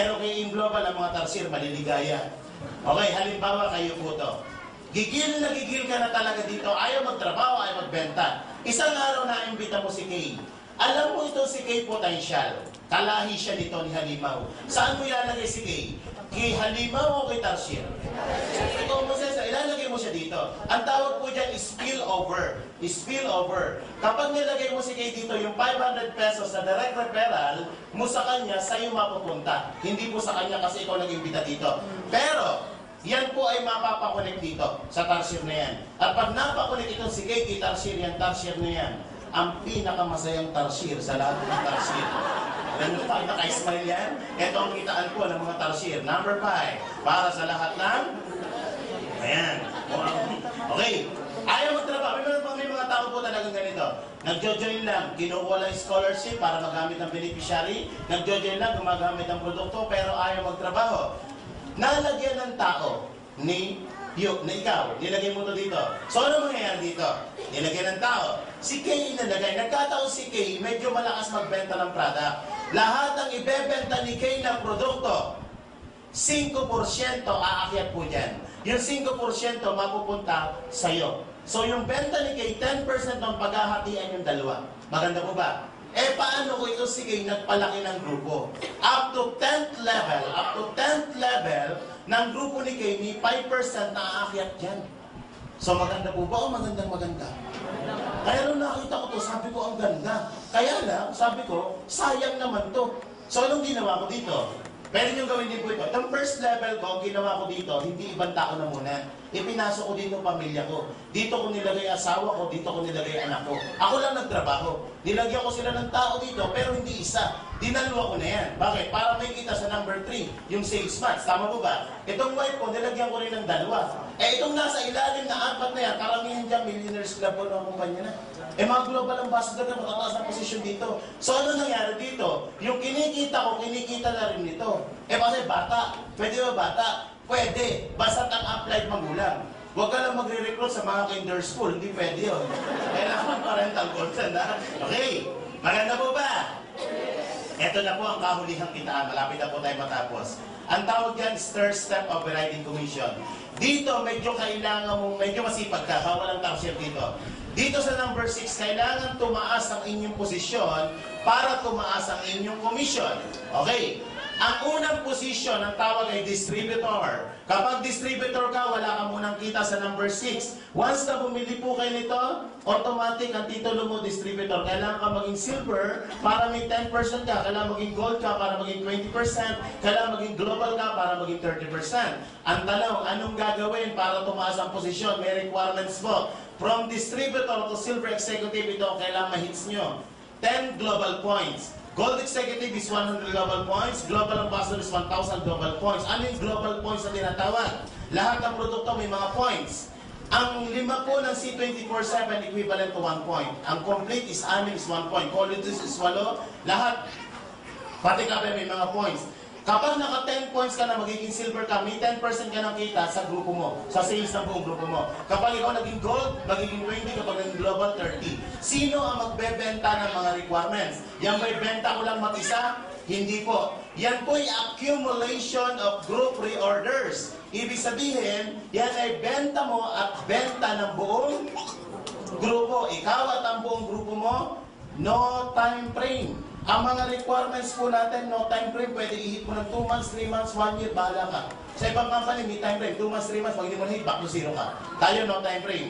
Pero kay in global, ang mga tarsier, maliligaya. Okay, halimbawa kayo po to. Gigil na gigil ka na talaga dito, ayaw magtrabaho, ayaw magbenta. Isang araw na imbita mo si Kay. Alam mo ito si Kay Potential. Kalahi siya nito ni Halimaw. Saan mo ilalagay si Kay? Kay Halimaw o kay Tarsier? Ito mo siya, ilalagay mo siya dito. Ang tawag po dyan is spillover. Spillover. Kapag nilagay mo si Kay dito, yung 500 pesos na direct referral mo sa kanya, sa'yo mapupunta. Hindi po sa kanya kasi ikaw nag-imbita dito. Pero, yan po ay mapapakunik dito sa Tarsier na yan. At pag napakunik itong si Kay Tarsier yan, Tarsier na yan, ang pinakamasayang Tarsier sa lahat ng Tarsier. Alam mo pa, naka-smile yan? Ito ang kitaan po ng mga Tarsier. Number 5, para sa lahat ng... Ayan. Okay. Ayaw magtrabaho. May mga tao po talagang ganito. Nagjo-join lang, kinukuha lang scholarship para magamit ng beneficiary. Nagjo-join lang, gumagamit ng produkto, pero ayaw magtrabaho. Nalagyan ng tao ni ikaw, nilagay mo to dito. So ano mangyayari dito? Nilagyan ng tao. Si Kay nalagay. Nagkataon si Kay, medyo malakas magbenta ng product. Lahat ng ibebenta ni Kay na produkto, 5% aakyat po dyan. Yung 5% mapupunta sa'yo. So yung benta ni Kay, 10% ng paghahatian yung dalawa. Maganda po ba? Eh, paano ko ito sige nagpalaki ng grupo? Up to 10th level ng grupo ni Kay, may 5% na aakyat dyan. So, maganda po ba o maganda? Kaya nung nakita ko to, sabi ko, ang ganda. Kaya lang, sabi ko, sayang naman to. So, anong ginawa ko dito? Pwede nyo gawin din po ito. Itong first level ko, ginawa ko dito, hindi ibang tao na muna. Ipinasok ko dito pamilya ko. Dito ko nilagay asawa ko, dito ko nilagay anak ko. Ako lang nagtrabaho. Nilagyan ko sila ng tao dito, pero hindi isa. Dinalwa ko na yan. Bakit? Para may kita sa number 3, yung sales match. Tama po ba? Itong wife ko, nilagyan ko rin ng 2. Eh, itong nasa ilalim na 4 na yan, karamihan dyan, millionaires club po ng kumpanya na. Eh, mga global ambassador na matataas na posisyon dito. So, ano nangyari dito? Yung kinikita ko, kinikita na rin nito. Eh, kasi bata. Pwede ba bata? Pwede. Basta't ang applied magulang. Huwag ka lang magre-recruit sa mga kinder school. Hindi pwede yun. Kailangan parental consent, ha? Okay. Maganda po ba? Ito na po ang kahulihang kitaan. Malapit na po tayo matapos. Ang tawag dyan is third step overriding commission. Dito, medyo kailangan mong, medyo masipag ka. Bawal ang Tarsier dito. Dito sa number 6, kailangan tumaas ang inyong posisyon para tumaas ang inyong commission. Okay. Ang unang posisyon ng tawag ay distributor. Kapag distributor ka, wala ka munang kita sa number 6. Once na bumili po kayo nito, automatic ang titulo mo distributor. Kailangan ka maging silver para may 10% ka. Kailangan maging gold ka para maging 20%. Kailangan maging global ka para maging 30%. Ang tanong, anong gagawin para tumaas ang posisyon? May requirements po. From distributor to silver executive, ito kailangan ma-hits nyo. 10 global points. Gold executive is 100 global points. Global ambassador is 1,000 global points. Ano yung global points na tinatawag? Lahat ng produkto may mga points. Ang 5 po ng C24/7 equivalent to 1 point. Ang complete is 6 is 1 point. Qualities is 8. Lahat, pati kape may mga points. Kapag naka 10 points ka na, magiging silver ka, may 10% ka ng kita sa grupo mo, sa sales ng buong grupo mo. Kapag ikaw naging gold, magiging 20, kapag naging global, 30. Sino ang magbebenta ng mga requirements? Yan ba'y benta ko lang mag-isa? Hindi po. Yan po'y accumulation of group reorders. Ibig sabihin, yan ay benta mo at benta ng buong grupo. Ikaw at ang buong grupo mo, no time frame. Ang mga requirements po natin, no time frame, pwede i-hit mo ng 2 months, 3 months, 1 year, bahala ka. Sa ibang company, may time frame, 2 months, 3 months, pag hindi mo na-hit, back to 0 ka. Tayo, no time frame.